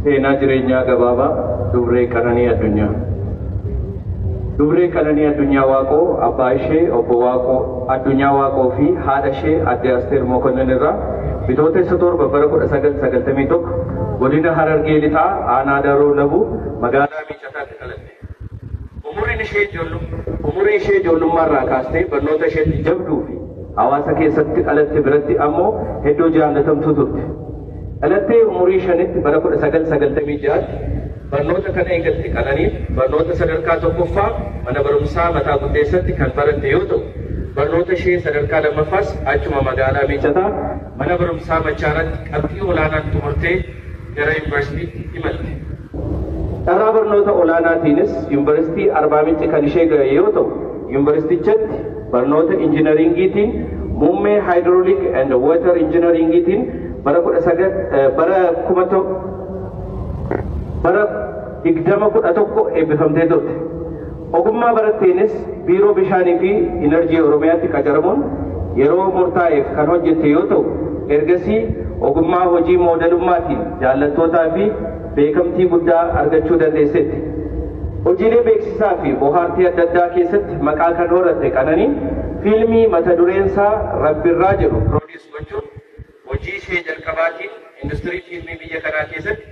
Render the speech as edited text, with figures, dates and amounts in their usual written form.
Seenaa jireenyaa gabaabaa Dubree Qananii Addunyaa. Dubree Qananii Addunyaa Waaqoo abbaa ishee obbo Waaqoo Addunyaa Waaqoo fi haadha ishee Aadde Asteer Mokonnin irraa bitootessa torba bara 1991 godina Harargee lixaa aanaa Daroo Labuu magaalaa Miicattaatti dhalatte. Umurii ishee ijoollummaarraa kaastee barnoota isheetti jabduu fi hawaasa keessatti dhalatte biratti ammoo hedduu jaallatamtuu turte. Dhalattee umurii shanitti bara 1996 barnoota kana eegalte. Qananiin barnoota sadarkaa tokkoffaa mana barumsaa Mataa Guddeessatti kan baratte yoo ta'u, barnoota ishee sadarkaa lammaffaas achuma magaalaa Miiccataa mana barumsaa Machaaraatti qabxii olaanaan xumurtee gara yuunivarsiitiitti imalte. Karaa barnoota olaanaatiinis yuunivarsiitii Arbaa Minci kan ishee ga'e yoo ta'u, yuunivarsiitichatti barnoota injiinaringiitiin muummee Hydraulic and Water Engineeringiitiin bara 2011 eebbifamtee turte. Ogummaa baratteenis biiroo bishaanii fi Inerjii Oromiyaatti qacaramuun yeroo murtaa'eef kan hojjette yoo ta'u, ergasii ogummaa hojii moodelummaatiin jaallattootaa fi beekamtii guddaa argachuu dandeessetti. Hojiilee beeksisaa fi bohaartii adda addaa keessatti maqaa kan horatte Qananiin fiilmii mata dureensaa Rabbirraa jedhu piroodiis gochuun hojii ishee jalqabaatiin industirii fiilmii biyya kanaa keessatti